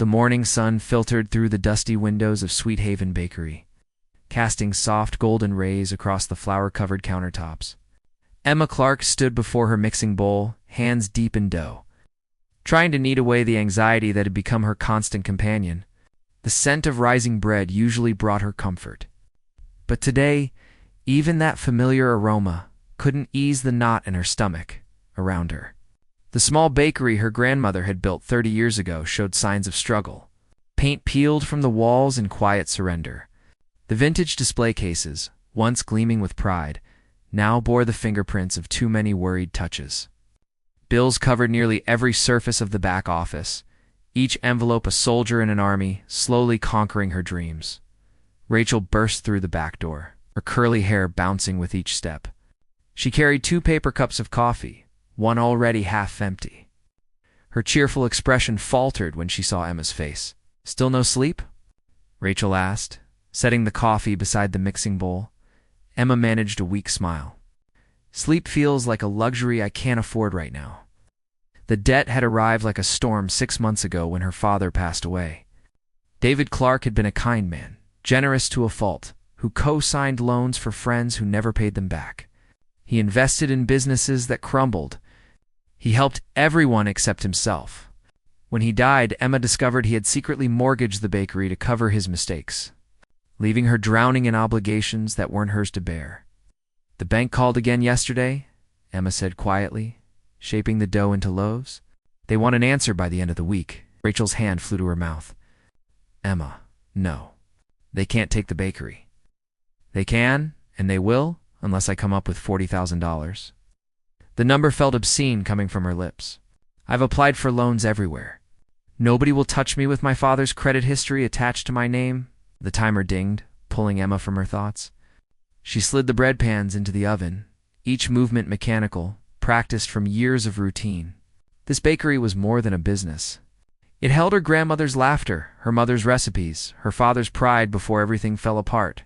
The morning sun filtered through the dusty windows of Sweet Haven Bakery, casting soft golden rays across the flour-covered countertops. Emma Clarke stood before her mixing bowl, hands deep in dough, trying to knead away the anxiety that had become her constant companion. The scent of rising bread usually brought her comfort. But today, even that familiar aroma couldn't ease the knot in her stomach around her. The small bakery her grandmother had built 30 years ago showed signs of struggle. Paint peeled from the walls in quiet surrender. The vintage display cases, once gleaming with pride, now bore the fingerprints of too many worried touches. Bills covered nearly every surface of the back office, each envelope a soldier in an army, slowly conquering her dreams. Rachel burst through the back door, her curly hair bouncing with each step. She carried 2 paper cups of coffee, one already half empty. Her cheerful expression faltered when she saw Emma's face. "Still no sleep?" Rachel asked, setting the coffee beside the mixing bowl. Emma managed a weak smile. "Sleep feels like a luxury I can't afford right now. The debt had arrived like a storm 6 months ago when her father passed away. David Clarke had been a kind man, generous to a fault, who co-signed loans for friends who never paid them back. He invested in businesses that crumbled. He helped everyone except himself. When he died, Emma discovered he had secretly mortgaged the bakery to cover his mistakes, leaving her drowning in obligations that weren't hers to bear. "The bank called again yesterday," Emma said quietly, shaping the dough into loaves. "They want an answer by the end of the week." Rachel's hand flew to her mouth. "Emma, no. They can't take the bakery." "They can, and they will, unless I come up with $40,000. The number felt obscene coming from her lips. "I've applied for loans everywhere. Nobody will touch me with my father's credit history attached to my name." The timer dinged, pulling Emma from her thoughts. She slid the bread pans into the oven, each movement mechanical, practiced from years of routine. This bakery was more than a business. It held her grandmother's laughter, her mother's recipes, her father's pride before everything fell apart.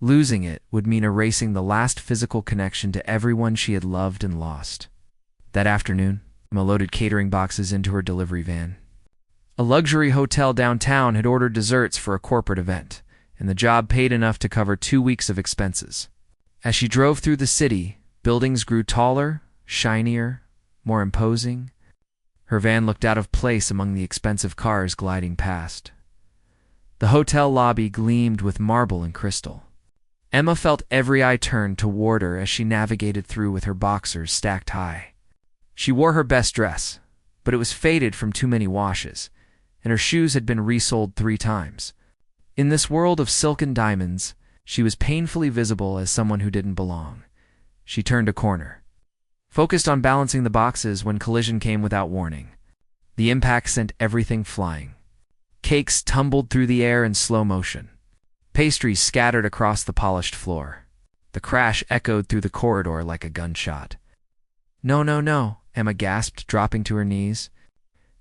Losing it would mean erasing the last physical connection to everyone she had loved and lost. That afternoon, Emma loaded catering boxes into her delivery van. A luxury hotel downtown had ordered desserts for a corporate event, and the job paid enough to cover 2 weeks of expenses. As she drove through the city, buildings grew taller, shinier, more imposing. Her van looked out of place among the expensive cars gliding past. The hotel lobby gleamed with marble and crystal. Emma felt every eye turn toward her as she navigated through with her boxers stacked high. She wore her best dress, but it was faded from too many washes, and her shoes had been resoled 3 times. In this world of silken diamonds, she was painfully visible as someone who didn't belong. She turned a corner, focused on balancing the boxes when collision came without warning. The impact sent everything flying. Cakes tumbled through the air in slow motion. Pastries scattered across the polished floor. The crash echoed through the corridor like a gunshot. "No, no, no," Emma gasped, dropping to her knees.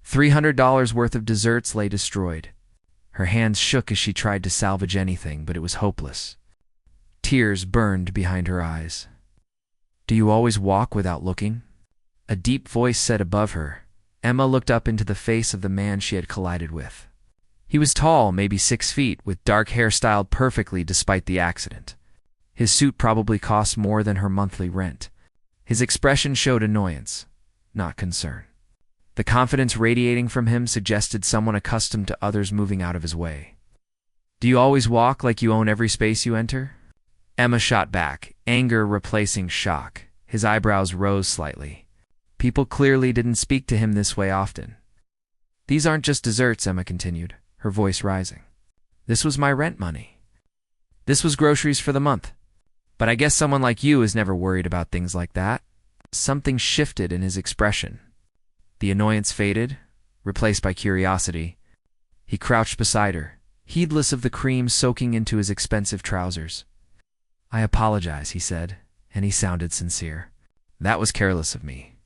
$300 worth of desserts lay destroyed. Her hands shook as she tried to salvage anything, but it was hopeless. Tears burned behind her eyes. "Do you always walk without looking?" A deep voice said above her. Emma looked up into the face of the man she had collided with. He was tall, maybe 6 feet, with dark hair styled perfectly despite the accident. His suit probably cost more than her monthly rent. His expression showed annoyance, not concern. The confidence radiating from him suggested someone accustomed to others moving out of his way. "Do you always walk like you own every space you enter?" Emma shot back, anger replacing shock. His eyebrows rose slightly. People clearly didn't speak to him this way often. "These aren't just desserts," Emma continued, her voice rising. "This was my rent money. This was groceries for the month. But I guess someone like you is never worried about things like that." Something shifted in his expression. The annoyance faded, replaced by curiosity. He crouched beside her, heedless of the cream soaking into his expensive trousers. "I apologize," he said, and he sounded sincere. "That was careless of me.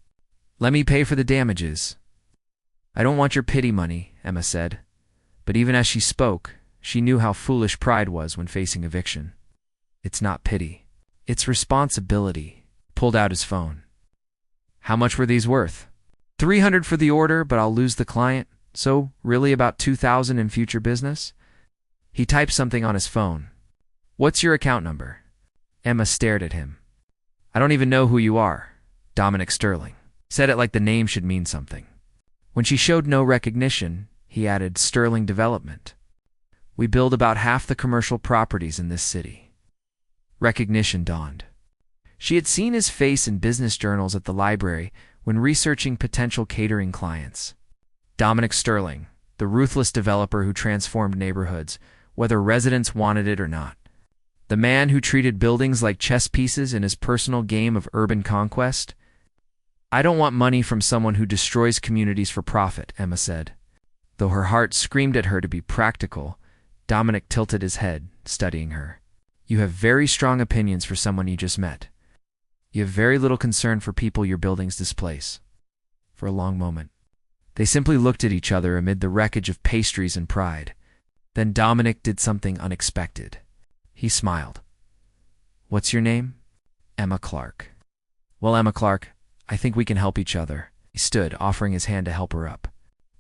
Let me pay for the damages." "I don't want your pity money," Emma said. But even as she spoke, she knew how foolish pride was when facing eviction. "It's not pity. It's responsibility." Pulled out his phone. "How much were these worth?" $300 for the order, but I'll lose the client." So, really about 2,000 in future business? He typed something on his phone. What's your account number? Emma stared at him. I don't even know who you are. Dominic Sterling. Said it like the name should mean something. When she showed no recognition, he added Sterling Development. We build about half the commercial properties in this city. Recognition dawned. She had seen his face in business journals at the library when researching potential catering clients. Dominic Sterling, the ruthless developer who transformed neighborhoods, whether residents wanted it or not. The man who treated buildings like chess pieces in his personal game of urban conquest. I don't want money from someone who destroys communities for profit, Emma said. Though her heart screamed at her to be practical, Dominic tilted his head, studying her. You have very strong opinions for someone you just met. You have very little concern for people your buildings displace. For a long moment, they simply looked at each other amid the wreckage of pastries and pride. Then Dominic did something unexpected. He smiled. What's your name? Emma Clarke. Well, Emma Clarke, I think we can help each other. He stood, offering his hand to help her up.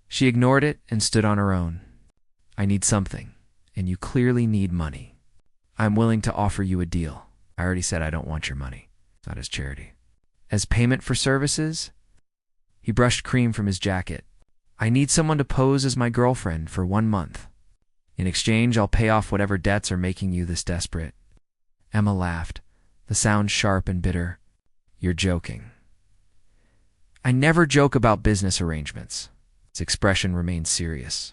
She ignored it and stood on her own. I need something, and you clearly need money. I'm willing to offer you a deal. I already said I don't want your money. It's not as charity. As payment for services? He brushed cream from his jacket. I need someone to pose as my girlfriend for 1 month. In exchange, I'll pay off whatever debts are making you this desperate. Emma laughed, the sound sharp and bitter. You're joking. I never joke about business arrangements. His expression remained serious.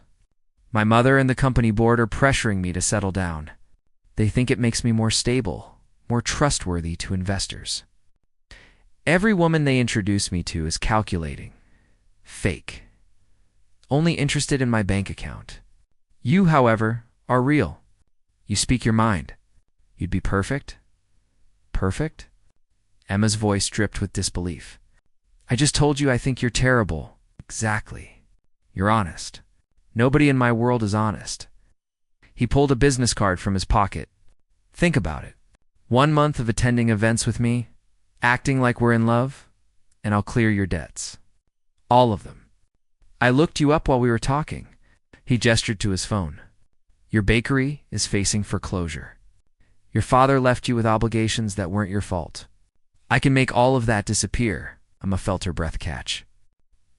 My mother and the company board are pressuring me to settle down. They think it makes me more stable, more trustworthy to investors. Every woman they introduce me to is calculating. Fake. Only interested in my bank account. You, however, are real. You speak your mind. You'd be perfect? Perfect? Emma's voice dripped with disbelief. I just told you I think you're terrible. Exactly. You're honest. Nobody in my world is honest. He pulled a business card from his pocket. Think about it. 1 month of attending events with me, acting like we're in love, and I'll clear your debts. All of them. I looked you up while we were talking. He gestured to his phone. Your bakery is facing foreclosure. Your father left you with obligations that weren't your fault. I can make all of that disappear. Emma felt her breath catch.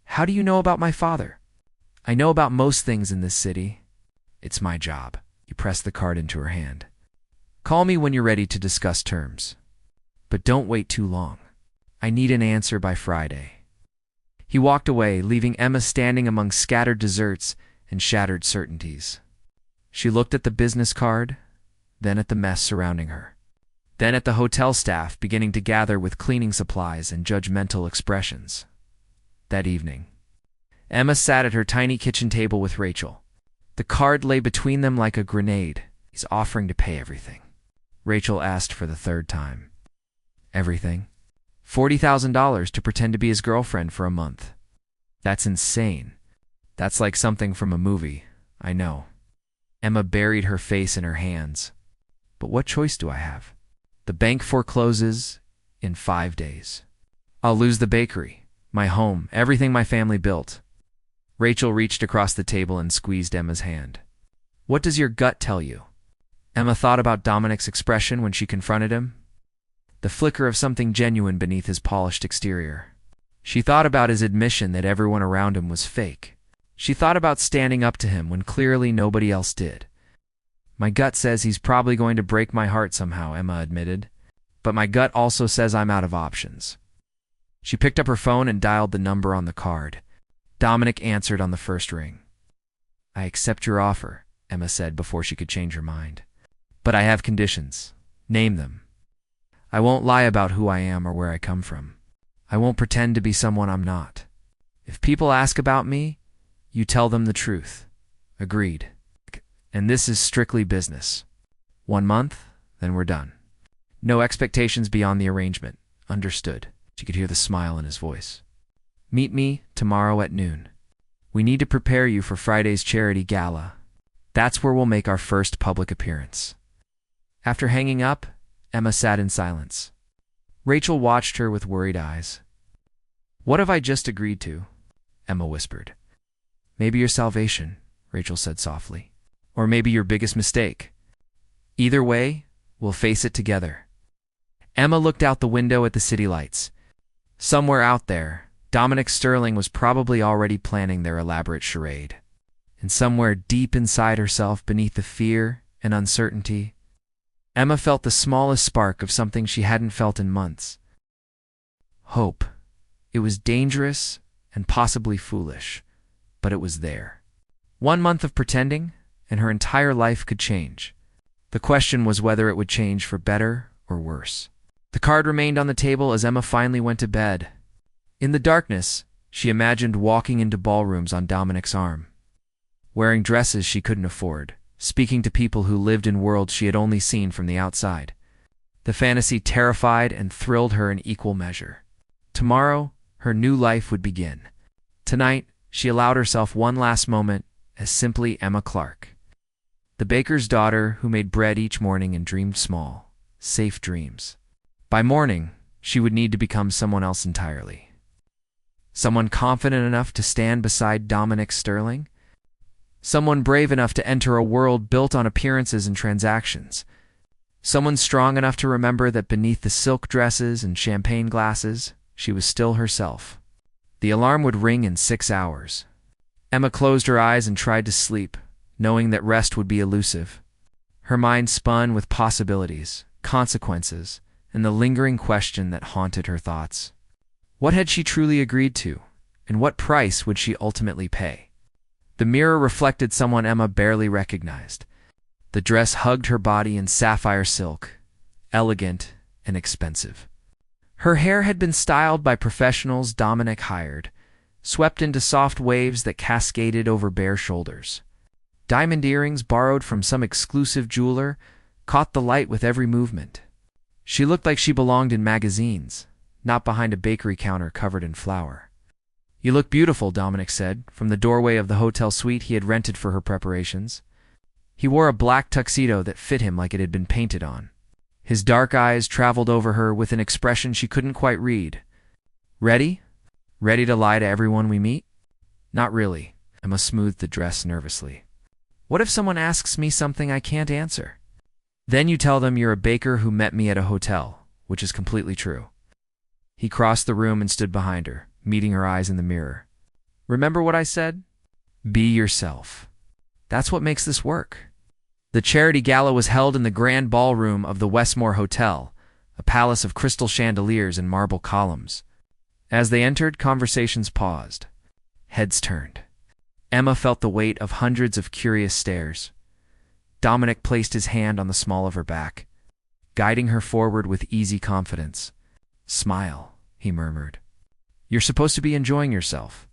How do you know about my father? I know about most things in this city. It's my job. He pressed the card into her hand. Call me when you're ready to discuss terms. But don't wait too long. I need an answer by Friday. He walked away, leaving Emma standing among scattered desserts and shattered certainties. She looked at the business card, then at the mess surrounding her, then at the hotel staff beginning to gather with cleaning supplies and judgmental expressions. That evening, Emma sat at her tiny kitchen table with Rachel. The card lay between them like a grenade. He's offering to pay everything. Rachel asked for the 3rd time. Everything? $40,000 to pretend to be his girlfriend for a month. That's insane. That's like something from a movie, I know. Emma buried her face in her hands. But what choice do I have? The bank forecloses in 5 days. I'll lose the bakery, my home, everything my family built. Rachel reached across the table and squeezed Emma's hand. What does your gut tell you? Emma thought about Dominic's expression when she confronted him. The flicker of something genuine beneath his polished exterior. She thought about his admission that everyone around him was fake. She thought about standing up to him when clearly nobody else did. My gut says he's probably going to break my heart somehow, Emma admitted. But my gut also says I'm out of options. She picked up her phone and dialed the number on the card. Dominic answered on the first ring. I accept your offer, Emma said before she could change her mind. But I have conditions. Name them. I won't lie about who I am or where I come from. I won't pretend to be someone I'm not. If people ask about me, you tell them the truth. Agreed. And this is strictly business. 1 month, then we're done. No expectations beyond the arrangement. Understood. She could hear the smile in his voice. Meet me tomorrow at noon. We need to prepare you for Friday's charity gala. That's where we'll make our first public appearance. After hanging up, Emma sat in silence. Rachel watched her with worried eyes. What have I just agreed to? Emma whispered. Maybe your salvation, Rachel said softly. Or maybe your biggest mistake. Either way, we'll face it together. Emma looked out the window at the city lights. Somewhere out there, Dominic Sterling was probably already planning their elaborate charade. And somewhere deep inside herself, beneath the fear and uncertainty, Emma felt the smallest spark of something she hadn't felt in months. Hope. It was dangerous and possibly foolish, but it was there. 1 month of pretending, and her entire life could change. The question was whether it would change for better or worse. The card remained on the table as Emma finally went to bed. In the darkness, she imagined walking into ballrooms on Dominic's arm, wearing dresses she couldn't afford, speaking to people who lived in worlds she had only seen from the outside. The fantasy terrified and thrilled her in equal measure. Tomorrow, her new life would begin. Tonight, she allowed herself one last moment as simply Emma Clarke, the baker's daughter who made bread each morning and dreamed small, safe dreams. By morning, she would need to become someone else entirely. Someone confident enough to stand beside Dominic Sterling. Someone brave enough to enter a world built on appearances and transactions. Someone strong enough to remember that beneath the silk dresses and champagne glasses, she was still herself. The alarm would ring in 6 hours. Emma closed her eyes and tried to sleep, knowing that rest would be elusive. Her mind spun with possibilities, consequences, and the lingering question that haunted her thoughts. What had she truly agreed to, and what price would she ultimately pay? The mirror reflected someone Emma barely recognized. The dress hugged her body in sapphire silk, elegant and expensive. Her hair had been styled by professionals Dominic hired, swept into soft waves that cascaded over bare shoulders. Diamond earrings borrowed from some exclusive jeweler caught the light with every movement. She looked like she belonged in magazines, not behind a bakery counter covered in flour. "You look beautiful," Dominic said, from the doorway of the hotel suite he had rented for her preparations. He wore a black tuxedo that fit him like it had been painted on. His dark eyes traveled over her with an expression she couldn't quite read. "Ready? Ready to lie to everyone we meet?" "Not really." Emma smoothed the dress nervously. "What if someone asks me something I can't answer?" "Then you tell them you're a baker who met me at a hotel, which is completely true." He crossed the room and stood behind her, meeting her eyes in the mirror. "Remember what I said? Be yourself. That's what makes this work." The charity gala was held in the grand ballroom of the Westmore Hotel, a palace of crystal chandeliers and marble columns. As they entered, conversations paused. Heads turned. Emma felt the weight of hundreds of curious stares. Dominic placed his hand on the small of her back, guiding her forward with easy confidence. "Smile," he murmured. "You're supposed to be enjoying yourself."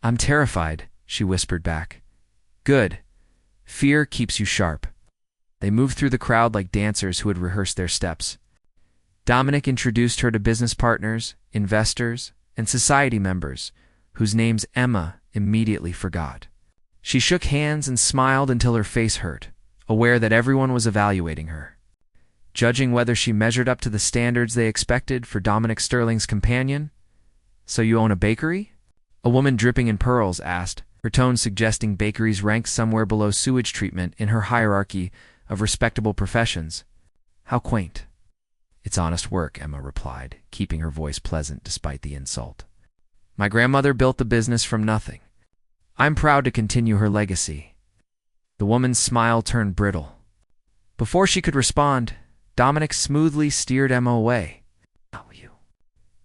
"I'm terrified," she whispered back. "Good. Fear keeps you sharp." They moved through the crowd like dancers who had rehearsed their steps. Dominic introduced her to business partners, investors, and society members, whose names Emma immediately forgot. She shook hands and smiled until her face hurt, aware that everyone was evaluating her, judging whether she measured up to the standards they expected for Dominic Sterling's companion. "So you own a bakery?" A woman dripping in pearls asked, her tone suggesting bakeries ranked somewhere below sewage treatment in her hierarchy of respectable professions. "How quaint." "It's honest work," Emma replied, keeping her voice pleasant despite the insult. "My grandmother built the business from nothing. I'm proud to continue her legacy." The woman's smile turned brittle. Before she could respond, Dominic smoothly steered Emma away. "Oh, you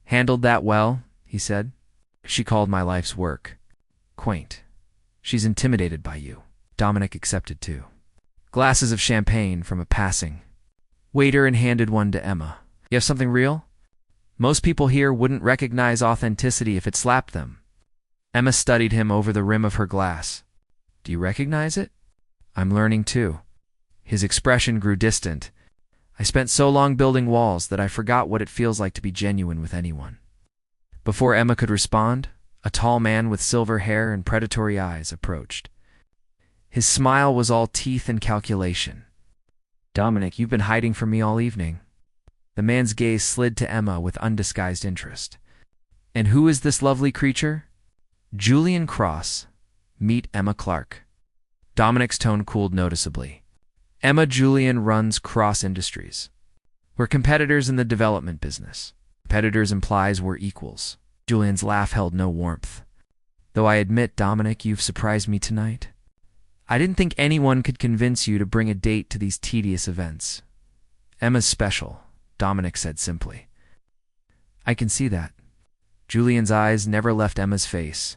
handled that well," he said. "She called my life's work quaint. She's intimidated by you." Dominic accepted too. Glasses of champagne from a passing waiter and handed one to Emma. "You have something real? Most people here wouldn't recognize authenticity if it slapped them." Emma studied him over the rim of her glass. "Do you recognize it?" "I'm learning too." His expression grew distant. "I spent so long building walls that I forgot what it feels like to be genuine with anyone." Before Emma could respond, a tall man with silver hair and predatory eyes approached. His smile was all teeth and calculation. "Dominic, you've been hiding from me all evening." The man's gaze slid to Emma with undisguised interest. "And who is this lovely creature?" "Julian Cross, Meet Emma Clarke. Dominic's tone cooled noticeably. Emma Julian runs Cross Industries. We're competitors in the development business. Competitors implies we're equals. Julian's laugh held no warmth. Though I admit, Dominic, you've surprised me tonight. I didn't think anyone could convince you to bring a date to these tedious events. Emma's special, Dominic said simply. I can see that. Julian's eyes never left Emma's face.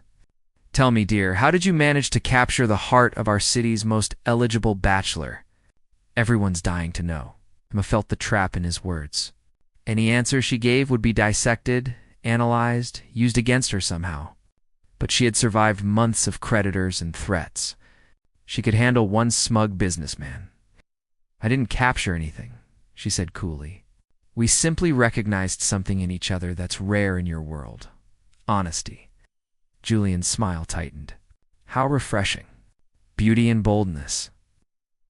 Tell me, dear, how did you manage to capture the heart of our city's most eligible bachelor? Everyone's dying to know. Emma felt the trap in his words. Any answer she gave would be dissected, analyzed, used against her somehow. But she had survived months of creditors and threats. She could handle one smug businessman. I didn't capture anything, she said coolly. We simply recognized something in each other that's rare in your world. Honesty. Julian's smile tightened. How refreshing. Beauty and boldness.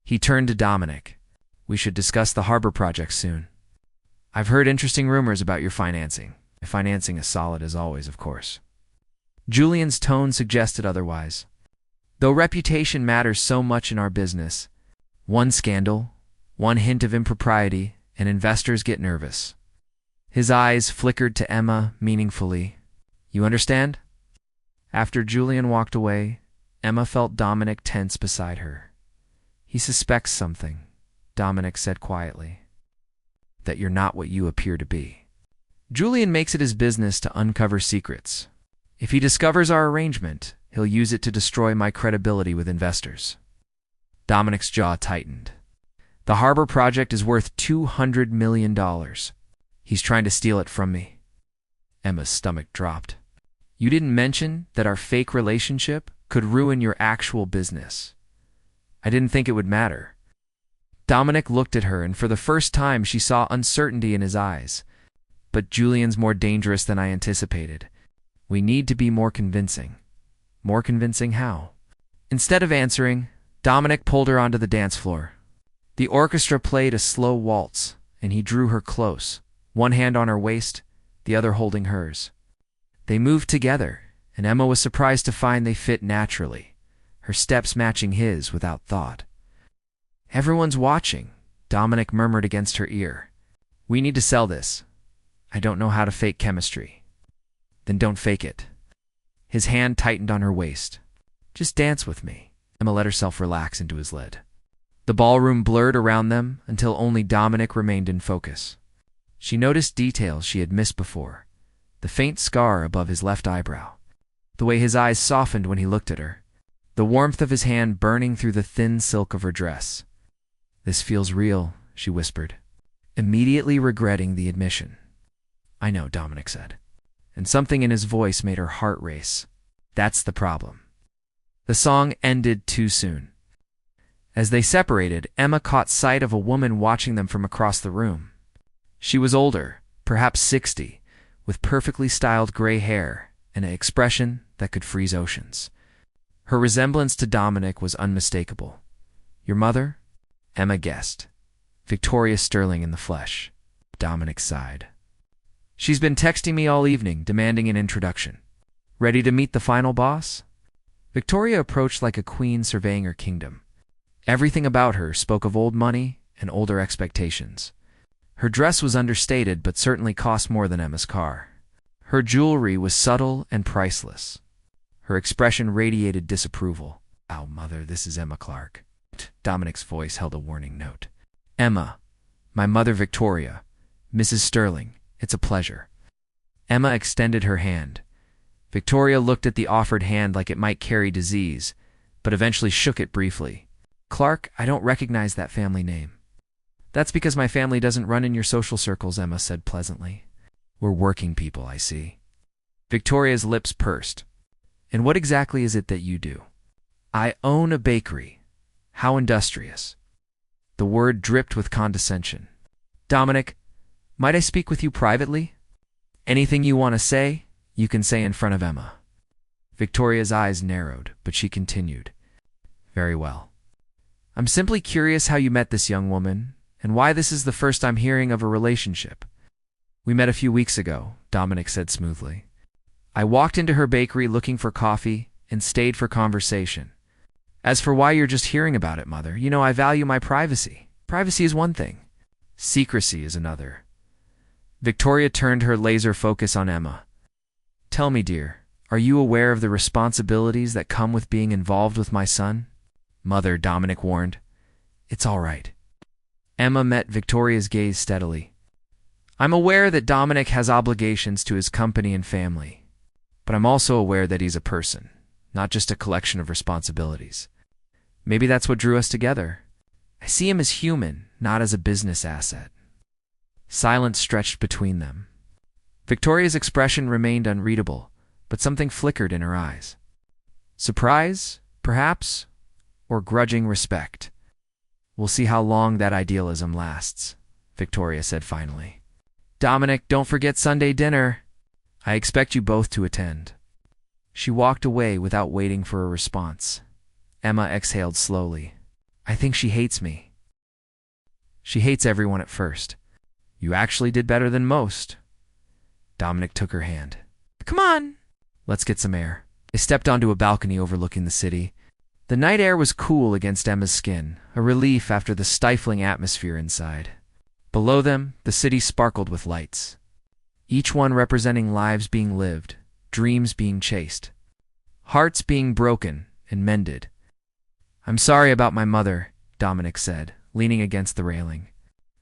He turned to Dominic. We should discuss the harbor project soon. I've heard interesting rumors about your financing. My financing is solid as always, of course. Julian's tone suggested otherwise. Though reputation matters so much in our business, one scandal, one hint of impropriety, and investors get nervous. His eyes flickered to Emma meaningfully. You understand? After Julian walked away, Emma felt Dominic tense beside her. He suspects something, Dominic said quietly. That you're not what you appear to be. Julian makes it his business to uncover secrets. If he discovers our arrangement, he'll use it to destroy my credibility with investors. Dominic's jaw tightened. The harbor project is worth $200 million. He's trying to steal it from me. Emma's stomach dropped. You didn't mention that our fake relationship could ruin your actual business. I didn't think it would matter. Dominic looked at her, and for the first time she saw uncertainty in his eyes. But Julian's more dangerous than I anticipated. We need to be more convincing. More convincing how? Instead of answering, Dominic pulled her onto the dance floor. The orchestra played a slow waltz, and he drew her close, one hand on her waist, the other holding hers. They moved together, and Emma was surprised to find they fit naturally, her steps matching his without thought. Everyone's watching, Dominic murmured against her ear. We need to sell this. I don't know how to fake chemistry. Then don't fake it. His hand tightened on her waist. Just dance with me. Emma let herself relax into his lead. The ballroom blurred around them until only Dominic remained in focus. She noticed details she had missed before. The faint scar above his left eyebrow. The way his eyes softened when he looked at her. The warmth of his hand burning through the thin silk of her dress. This feels real, she whispered, immediately regretting the admission. I know, Dominic said, and something in his voice made her heart race. That's the problem. The song ended too soon. As they separated, Emma caught sight of a woman watching them from across the room. She was older, perhaps 60, with perfectly styled gray hair and an expression that could freeze oceans. Her resemblance to Dominic was unmistakable. Your mother? Emma guessed. Victoria Sterling in the flesh. Dominic sighed. She's been texting me all evening, demanding an introduction. Ready to meet the final boss? Victoria approached like a queen surveying her kingdom. Everything about her spoke of old money and older expectations. Her dress was understated, but certainly cost more than Emma's car. Her jewelry was subtle and priceless. Her expression radiated disapproval. Oh, mother, this is Emma Clarke. Dominic's voice held a warning note. Emma, my mother Victoria, Mrs. Sterling, it's a pleasure. Emma extended her hand. Victoria looked at the offered hand like it might carry disease, but eventually shook it briefly. Clarke, I don't recognize that family name. That's because my family doesn't run in your social circles, Emma said pleasantly. We're working people, I see. Victoria's lips pursed. And what exactly is it that you do? I own a bakery. How industrious. The word dripped with condescension. Dominic, might I speak with you privately? Anything you want to say, you can say in front of Emma. Victoria's eyes narrowed, but she continued. Very well. I'm simply curious how you met this young woman, and why this is the first I'm hearing of a relationship. We met a few weeks ago, Dominic said smoothly. I walked into her bakery looking for coffee, and stayed for conversation. As for why you're just hearing about it, Mother, I value my privacy. Privacy is one thing. Secrecy is another. Victoria turned her laser focus on Emma. Tell me, dear, are you aware of the responsibilities that come with being involved with my son? Mother, Dominic warned. It's all right. Emma met Victoria's gaze steadily. I'm aware that Dominic has obligations to his company and family, but I'm also aware that he's a person, not just a collection of responsibilities. Maybe that's what drew us together. I see him as human, not as a business asset. Silence stretched between them. Victoria's expression remained unreadable, but something flickered in her eyes. Surprise, perhaps, or grudging respect. We'll see how long that idealism lasts, Victoria said finally. Dominic, don't forget Sunday dinner. I expect you both to attend. She walked away without waiting for a response. Emma exhaled slowly. I think she hates me. She hates everyone at first. You actually did better than most. Dominic took her hand. Come on. Let's get some air. They stepped onto a balcony overlooking the city. The night air was cool against Emma's skin, a relief after the stifling atmosphere inside. Below them, the city sparkled with lights, each one representing lives being lived, dreams being chased, hearts being broken and mended. I'm sorry about my mother, Dominic said, leaning against the railing.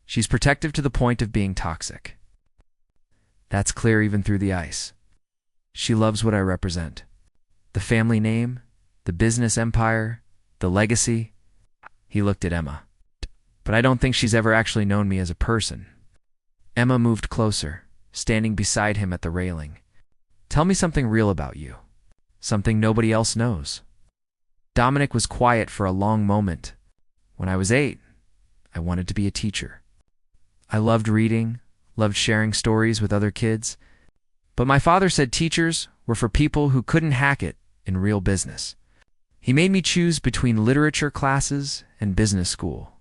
She's protective to the point of being toxic. That's clear even through the ice. She loves what I represent. The family name, the business empire, the legacy. He looked at Emma. But I don't think she's ever actually known me as a person. Emma moved closer, standing beside him at the railing. Tell me something real about you. Something nobody else knows. Dominic was quiet for a long moment. When I was 8, I wanted to be a teacher. I loved reading, loved sharing stories with other kids. But my father said teachers were for people who couldn't hack it in real business. He made me choose between literature classes and business school.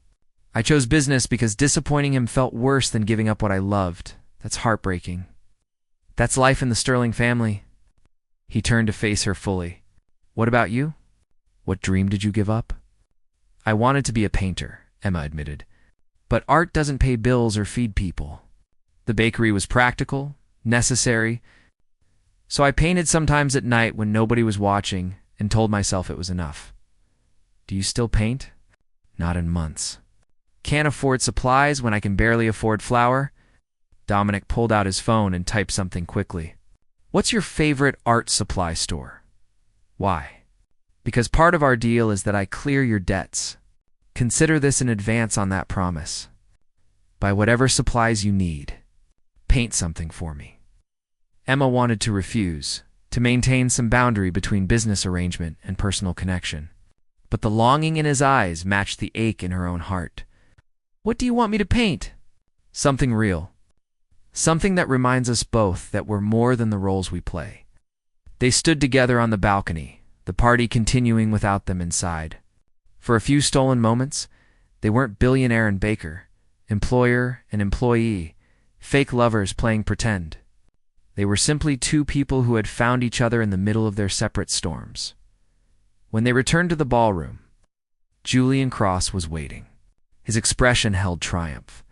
I chose business because disappointing him felt worse than giving up what I loved. That's heartbreaking. That's life in the Sterling family. He turned to face her fully. What about you? What dream did you give up? I wanted to be a painter, Emma admitted. But art doesn't pay bills or feed people. The bakery was practical, necessary. So I painted sometimes at night when nobody was watching and told myself it was enough. Do you still paint? Not in months. Can't afford supplies when I can barely afford flour? Dominic pulled out his phone and typed something quickly. What's your favorite art supply store? Why? Because part of our deal is that I clear your debts. Consider this an advance on that promise. Buy whatever supplies you need. Paint something for me. Emma wanted to refuse, to maintain some boundary between business arrangement and personal connection. But the longing in his eyes matched the ache in her own heart. What do you want me to paint? Something real. Something that reminds us both that we're more than the roles we play. They stood together on the balcony, the party continuing without them inside. For a few stolen moments, they weren't billionaire and baker, employer and employee, fake lovers playing pretend. They were simply two people who had found each other in the middle of their separate storms. When they returned to the ballroom, Julian Cross was waiting. His expression held triumph.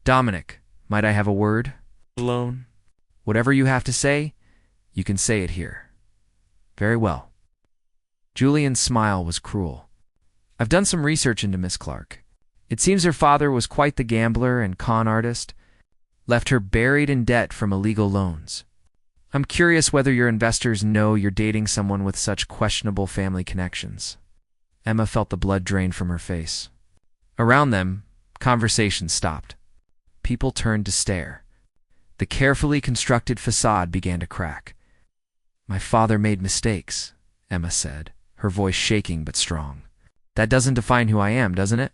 Dominic, might I have a word? Alone? Whatever you have to say, you can say it here. Very well. Julian's smile was cruel. I've done some research into Miss Clarke. It seems her father was quite the gambler and con artist, left her buried in debt from illegal loans. I'm curious whether your investors know you're dating someone with such questionable family connections. Emma felt the blood drain from her face. Around them, conversation stopped. People turned to stare. The carefully constructed facade began to crack. My father made mistakes, Emma said, her voice shaking but strong. That doesn't define who I am, doesn't it?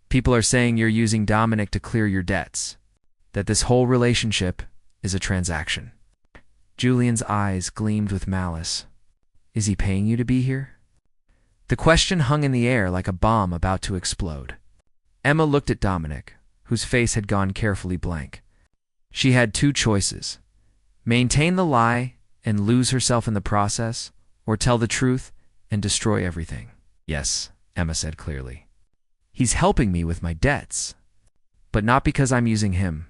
People are saying you're using Dominic to clear your debts, that this whole relationship is a transaction. Julian's eyes gleamed with malice. Is he paying you to be here? The question hung in the air like a bomb about to explode. Emma looked at Dominic, whose face had gone carefully blank. She had two choices: maintain the lie and lose herself in the process, or tell the truth and destroy everything. Yes, Emma said clearly. He's helping me with my debts. But not because I'm using him,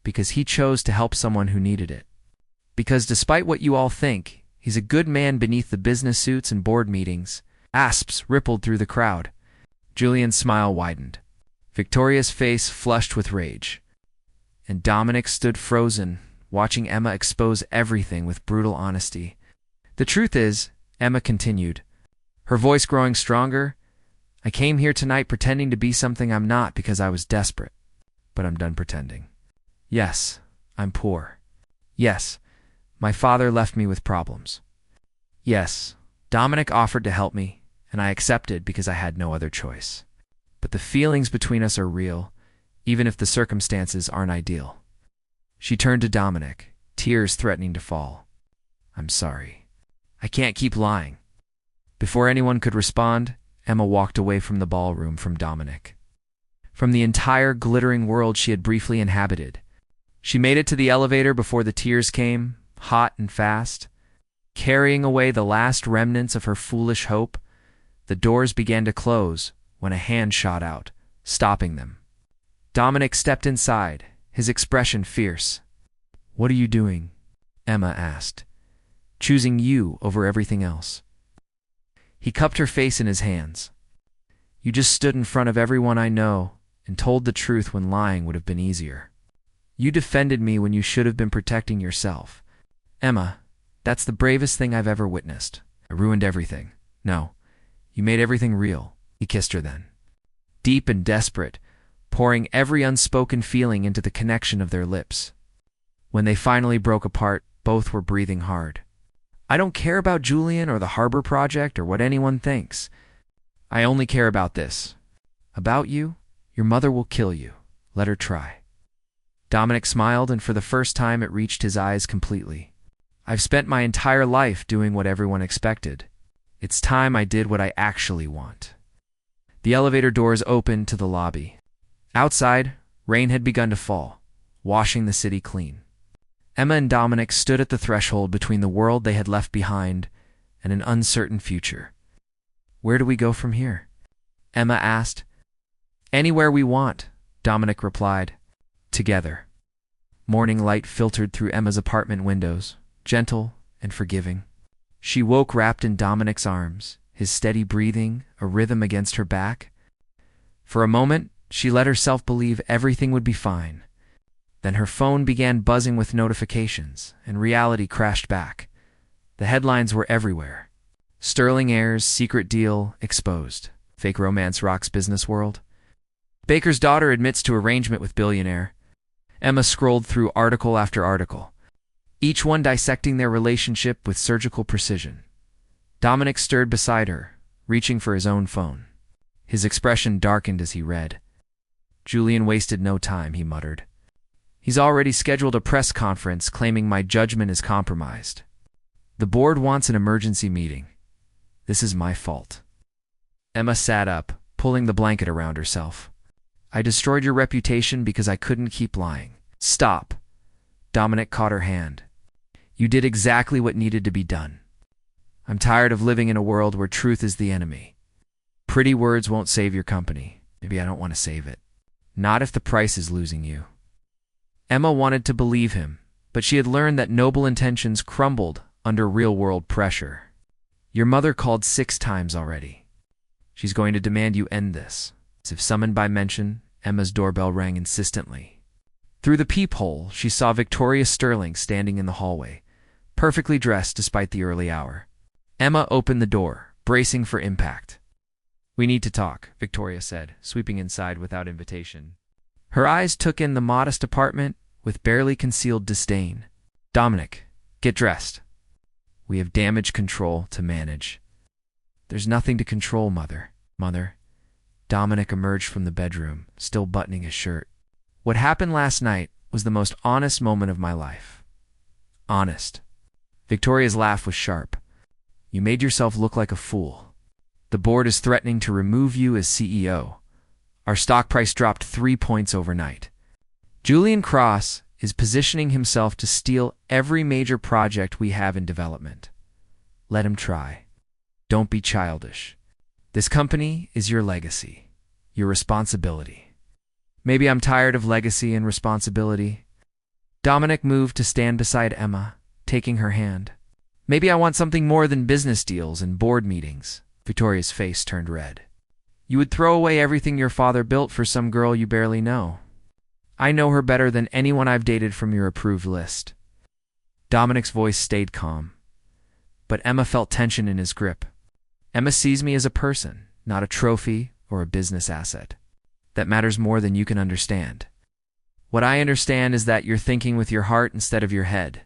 because he chose to help someone who needed it. Because despite what you all think, he's a good man beneath the business suits and board meetings. Asps rippled through the crowd. Julian's smile widened. Victoria's face flushed with rage. And Dominic stood frozen, watching Emma expose everything with brutal honesty. The truth is, Emma continued, her voice growing stronger, I came here tonight pretending to be something I'm not because I was desperate. But I'm done pretending. Yes, I'm poor. Yes, my father left me with problems. Yes, Dominic offered to help me, and I accepted because I had no other choice. But the feelings between us are real, even if the circumstances aren't ideal. She turned to Dominic, tears threatening to fall. I'm sorry. I can't keep lying. Before anyone could respond, Emma walked away from the ballroom from Dominic. From the entire glittering world she had briefly inhabited. She made it to the elevator before the tears came, hot and fast. Carrying away the last remnants of her foolish hope, the doors began to close when a hand shot out, stopping them. Dominic stepped inside, his expression fierce. What are you doing? Emma asked. Choosing you over everything else. He cupped her face in his hands. You just stood in front of everyone I know and told the truth when lying would have been easier. You defended me when you should have been protecting yourself. Emma, that's the bravest thing I've ever witnessed. I ruined everything. No, you made everything real. He kissed her then. Deep and desperate, pouring every unspoken feeling into the connection of their lips. When they finally broke apart, both were breathing hard. I don't care about Julian or the Harbor Project or what anyone thinks. I only care about this. About you, your mother will kill you. Let her try. Dominic smiled, and for the first time it reached his eyes completely. I've spent my entire life doing what everyone expected. It's time I did what I actually want. The elevator doors opened to the lobby. Outside, rain had begun to fall, washing the city clean. Emma and Dominic stood at the threshold between the world they had left behind and an uncertain future. Where do we go from here? Emma asked. Anywhere we want, Dominic replied. Together. Morning light filtered through Emma's apartment windows, gentle and forgiving. She woke wrapped in Dominic's arms, his steady breathing a rhythm against her back. For a moment, she let herself believe everything would be fine. Then her phone began buzzing with notifications, and reality crashed back. The headlines were everywhere. Sterling heirs secret deal exposed. Fake romance rocks business world. Baker's daughter admits to arrangement with billionaire. Emma scrolled through article after article, each one dissecting their relationship with surgical precision. Dominic stirred beside her, reaching for his own phone. His expression darkened as he read. Julian wasted no time, he muttered. He's already scheduled a press conference claiming my judgment is compromised. The board wants an emergency meeting. This is my fault. Emma sat up, pulling the blanket around herself. I destroyed your reputation because I couldn't keep lying. Stop. Dominic caught her hand. You did exactly what needed to be done. I'm tired of living in a world where truth is the enemy. Pretty words won't save your company. Maybe I don't want to save it. Not if the price is losing you. Emma wanted to believe him, but she had learned that noble intentions crumbled under real-world pressure. Your mother called 6 times already. She's going to demand you end this. As if summoned by mention, Emma's doorbell rang insistently. Through the peephole, she saw Victoria Sterling standing in the hallway, perfectly dressed despite the early hour. Emma opened the door, bracing for impact. We need to talk, Victoria said, sweeping inside without invitation. Her eyes took in the modest apartment with barely concealed disdain. Dominic, get dressed. We have damage control to manage. There's nothing to control, Mother. Mother. Dominic emerged from the bedroom, still buttoning his shirt. What happened last night was the most honest moment of my life. Honest. Victoria's laugh was sharp. You made yourself look like a fool. The board is threatening to remove you as CEO. Our stock price dropped 3 points overnight. Julian Cross is positioning himself to steal every major project we have in development. Let him try. Don't be childish. This company is your legacy, your responsibility. Maybe I'm tired of legacy and responsibility. Dominic moved to stand beside Emma, taking her hand. Maybe I want something more than business deals and board meetings. Victoria's face turned red. You would throw away everything your father built for some girl you barely know. I know her better than anyone I've dated from your approved list. Dominic's voice stayed calm, but Emma felt tension in his grip. Emma sees me as a person, not a trophy or a business asset. That matters more than you can understand. What I understand is that you're thinking with your heart instead of your head.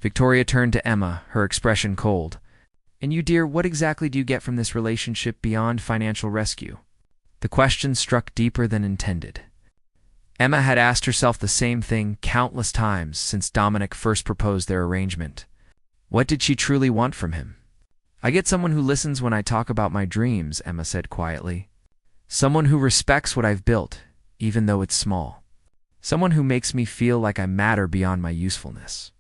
Victoria turned to Emma, her expression cold. And you, dear, what exactly do you get from this relationship beyond financial rescue? The question struck deeper than intended. Emma had asked herself the same thing countless times since Dominic first proposed their arrangement. What did she truly want from him? I get someone who listens when I talk about my dreams, Emma said quietly. Someone who respects what I've built, even though it's small. Someone who makes me feel like I matter beyond my usefulness.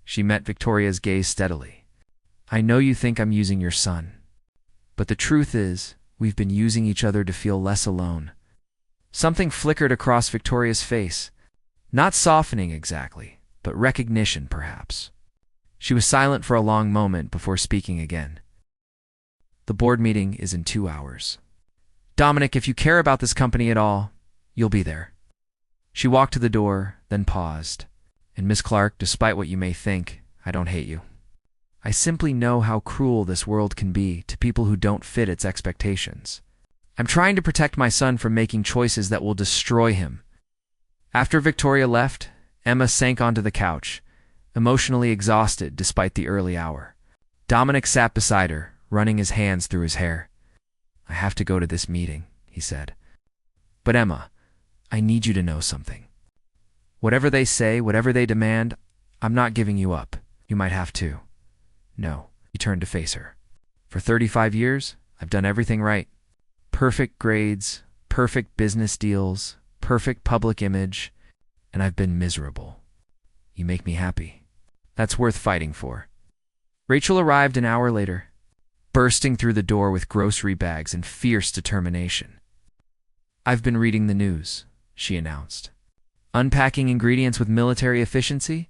She met Victoria's gaze steadily. I know you think I'm using your son, but the truth is, we've been using each other to feel less alone. Something flickered across Victoria's face, not softening exactly, but recognition perhaps. She was silent for a long moment before speaking again. The board meeting is in 2 hours. Dominic, if you care about this company at all, you'll be there. She walked to the door, then paused. And Miss Clarke, despite what you may think, I don't hate you. I simply know how cruel this world can be to people who don't fit its expectations. I'm trying to protect my son from making choices that will destroy him. After Victoria left, Emma sank onto the couch, emotionally exhausted despite the early hour. Dominic sat beside her, running his hands through his hair. I have to go to this meeting, he said. But Emma, I need you to know something. Whatever they say, whatever they demand, I'm not giving you up. You might have to. No, he turned to face her. For 35 years, I've done everything right. Perfect grades, perfect business deals, perfect public image, and I've been miserable. You make me happy. That's worth fighting for. Rachel arrived an hour later, bursting through the door with grocery bags and fierce determination. I've been reading the news, she announced. Unpacking ingredients with military efficiency?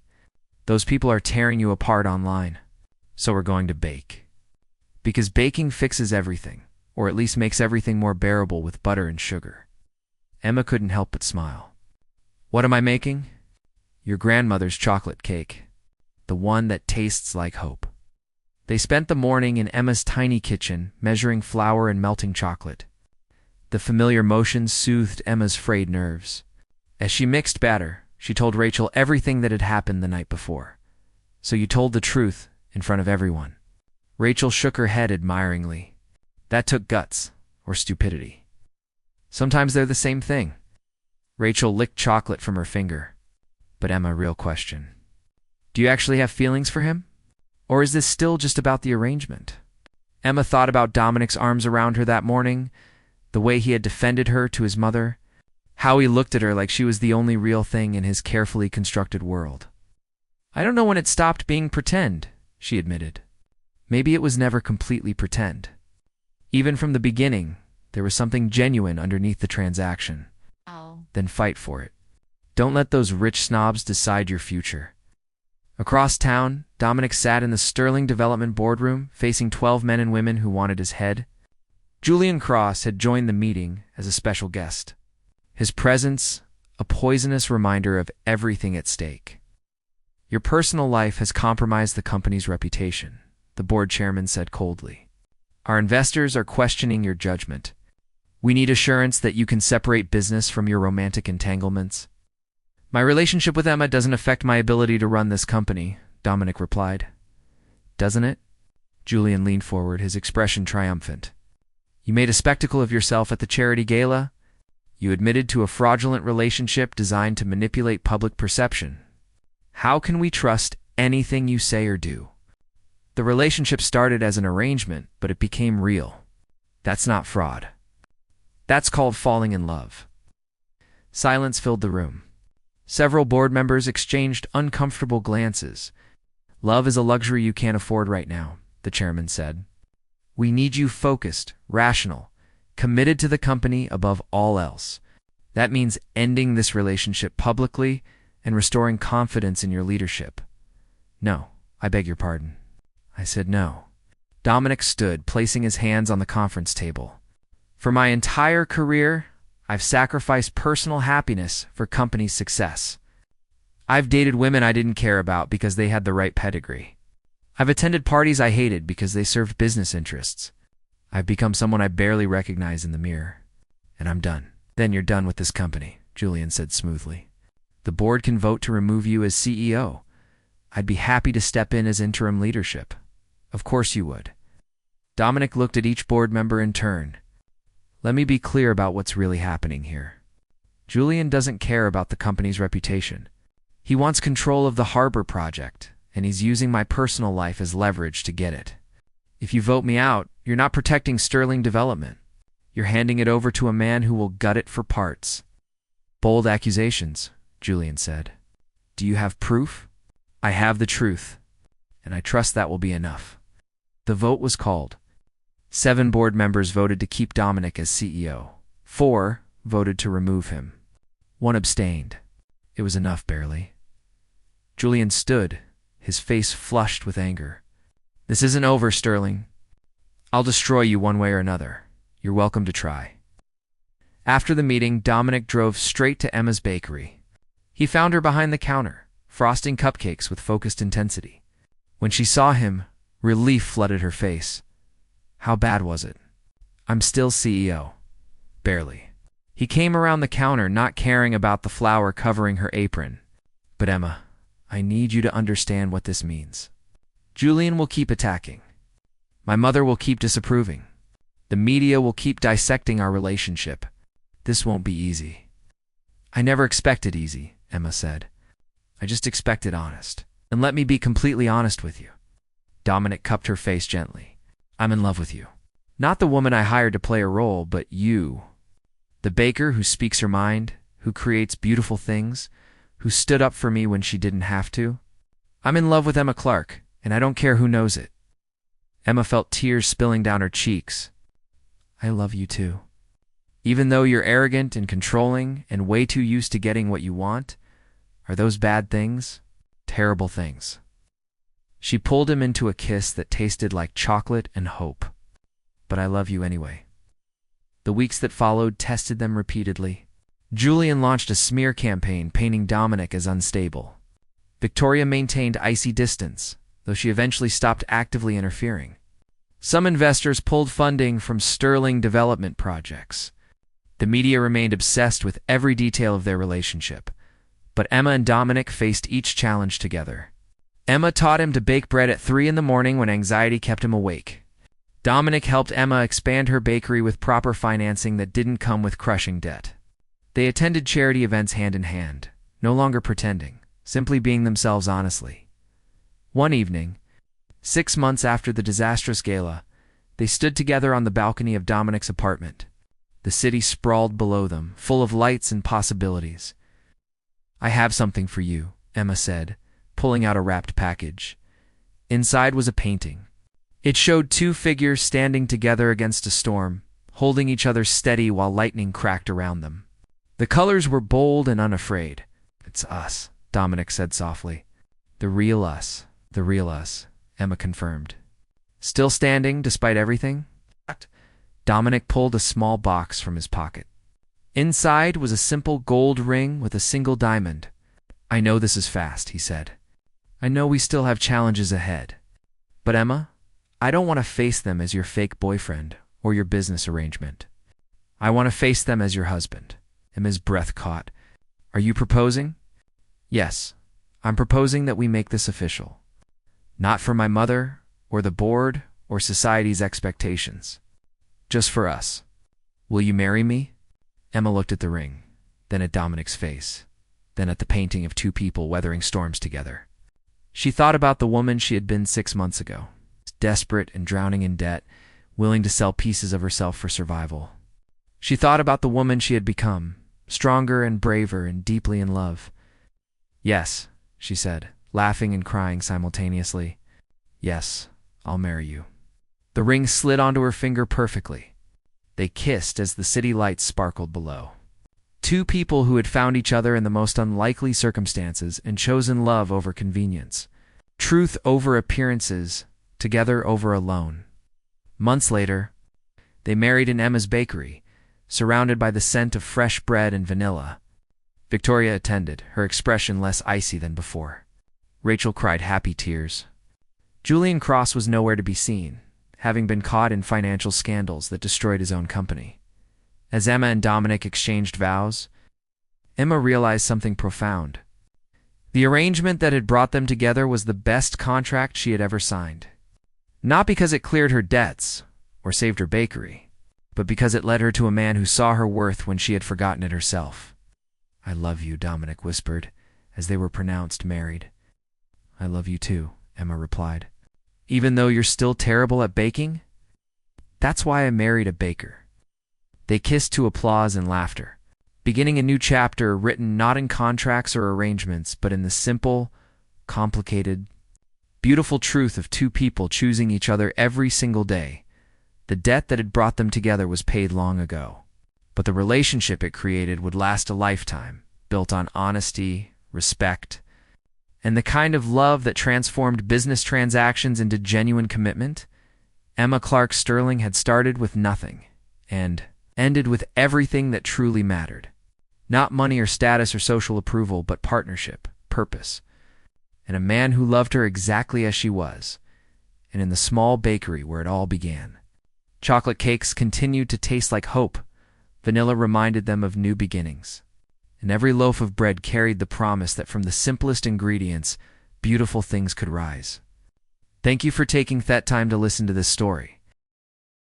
Those people are tearing you apart online. So we're going to bake. Because baking fixes everything, or at least makes everything more bearable with butter and sugar. Emma couldn't help but smile. What am I making? Your grandmother's chocolate cake. The one that tastes like hope. They spent the morning in Emma's tiny kitchen, measuring flour and melting chocolate. The familiar motions soothed Emma's frayed nerves. As she mixed batter, she told Rachel everything that had happened the night before. So you told the truth in front of everyone. Rachel shook her head admiringly. That took guts, or stupidity. Sometimes they're the same thing. Rachel licked chocolate from her finger. But Emma, real question. Do you actually have feelings for him? Or is this still just about the arrangement? Emma thought about Dominic's arms around her that morning, the way he had defended her to his mother, how he looked at her like she was the only real thing in his carefully constructed world. I don't know when it stopped being pretend, she admitted. Maybe it was never completely pretend. Even from the beginning, there was something genuine underneath the transaction. Then fight for it. Don't let those rich snobs decide your future. Across town, Dominic sat in the Sterling Development boardroom, facing 12 men and women who wanted his head. Julian Cross had joined the meeting as a special guest. His presence, a poisonous reminder of everything at stake. Your personal life has compromised the company's reputation, the board chairman said coldly. Our investors are questioning your judgment. We need assurance that you can separate business from your romantic entanglements. My relationship with Emma doesn't affect my ability to run this company, Dominic replied. Doesn't it? Julian leaned forward, his expression triumphant. You made a spectacle of yourself at the charity gala. You admitted to a fraudulent relationship designed to manipulate public perception. How can we trust anything you say or do? The relationship started as an arrangement, but it became real. That's not fraud. That's called falling in love. Silence filled the room. Several board members exchanged uncomfortable glances. Love is a luxury you can't afford right now, the chairman said. We need you focused, rational, committed to the company above all else. That means ending this relationship publicly and restoring confidence in your leadership. No, I beg your pardon. I said no. Dominic stood, placing his hands on the conference table. For my entire career, I've sacrificed personal happiness for company success. I've dated women I didn't care about because they had the right pedigree. I've attended parties I hated because they served business interests. I've become someone I barely recognize in the mirror. And I'm done. Then you're done with this company, Julian said smoothly. The board can vote to remove you as CEO. I'd be happy to step in as interim leadership. Of course you would. Dominic looked at each board member in turn. Let me be clear about what's really happening here. Julian doesn't care about the company's reputation. He wants control of the harbor project, and he's using my personal life as leverage to get it. If you vote me out, you're not protecting Sterling development. You're handing it over to a man who will gut it for parts. Bold accusations, Julian said. Do you have proof? I have the truth, and I trust that will be enough. The vote was called. 7 board members voted to keep Dominic as CEO. 4 voted to remove him. 1 abstained. It was enough, barely. Julian stood, his face flushed with anger. This isn't over, Sterling. I'll destroy you one way or another. You're welcome to try. After the meeting, Dominic drove straight to Emma's bakery. He found her behind the counter, frosting cupcakes with focused intensity. When she saw him, relief flooded her face. How bad was it? I'm still CEO. Barely. He came around the counter, not caring about the flour covering her apron. But Emma, I need you to understand what this means. Julian will keep attacking. My mother will keep disapproving. The media will keep dissecting our relationship. This won't be easy. I never expected easy, Emma said. I just expected honest. And let me be completely honest with you. Dominic cupped her face gently. I'm in love with you. Not the woman I hired to play a role, but you. The baker who speaks her mind, who creates beautiful things, who stood up for me when she didn't have to. I'm in love with Emma Clarke, and I don't care who knows it. Emma felt tears spilling down her cheeks. I love you too. Even though you're arrogant and controlling and way too used to getting what you want, are those bad things? Terrible things. She pulled him into a kiss that tasted like chocolate and hope. But I love you anyway. The weeks that followed tested them repeatedly. Julian launched a smear campaign painting Dominic as unstable. Victoria maintained icy distance, though she eventually stopped actively interfering. Some investors pulled funding from Sterling development projects. The media remained obsessed with every detail of their relationship. But Emma and Dominic faced each challenge together. Emma taught him to bake bread at 3 in the morning when anxiety kept him awake. Dominic helped Emma expand her bakery with proper financing that didn't come with crushing debt. They attended charity events hand in hand, no longer pretending, simply being themselves honestly. One evening, 6 months after the disastrous gala, they stood together on the balcony of Dominic's apartment. The city sprawled below them, full of lights and possibilities. I have something for you, Emma said, pulling out a wrapped package. Inside was a painting. It showed 2 figures standing together against a storm, holding each other steady while lightning cracked around them. The colors were bold and unafraid. It's us, Dominic said softly. The real us, Emma confirmed. Still standing despite everything? Dominic pulled a small box from his pocket. Inside was a simple gold ring with a single diamond. I know this is fast, he said. I know we still have challenges ahead. But Emma, I don't want to face them as your fake boyfriend or your business arrangement. I want to face them as your husband. Emma's breath caught. Are you proposing? Yes, I'm proposing that we make this official. Not for my mother, or the board, or society's expectations. Just for us. Will you marry me? Emma looked at the ring, then at Dominic's face, then at the painting of 2 people weathering storms together. She thought about the woman she had been 6 months ago, desperate and drowning in debt, willing to sell pieces of herself for survival. She thought about the woman she had become, stronger and braver and deeply in love. Yes, she said, laughing and crying simultaneously. Yes, I'll marry you." The ring slid onto her finger perfectly. They kissed as the city lights sparkled below. Two people who had found each other in the most unlikely circumstances and chosen love over convenience. Truth over appearances, together over alone. Months later, they married in Emma's bakery, surrounded by the scent of fresh bread and vanilla. Victoria attended, her expression less icy than before. Rachel cried happy tears. Julian Cross was nowhere to be seen, having been caught in financial scandals that destroyed his own company. As Emma and Dominic exchanged vows, Emma realized something profound. The arrangement that had brought them together was the best contract she had ever signed. Not because it cleared her debts or saved her bakery, but because it led her to a man who saw her worth when she had forgotten it herself. "I love you," Dominic whispered, as they were pronounced married. "I love you too," Emma replied. "Even though you're still terrible at baking?" "That's why I married a baker." They kissed to applause and laughter, beginning a new chapter written not in contracts or arrangements, but in the simple, complicated, beautiful truth of two people choosing each other every single day. The debt that had brought them together was paid long ago, but the relationship it created would last a lifetime, built on honesty, respect, and the kind of love that transformed business transactions into genuine commitment. Emma Clarke Sterling had started with nothing and ended with everything that truly mattered. Not money or status or social approval, but partnership, purpose, and a man who loved her exactly as she was, and in the small bakery where it all began. Chocolate cakes continued to taste like hope. Vanilla reminded them of new beginnings. And every loaf of bread carried the promise that from the simplest ingredients, beautiful things could rise. Thank you for taking that time to listen to this story.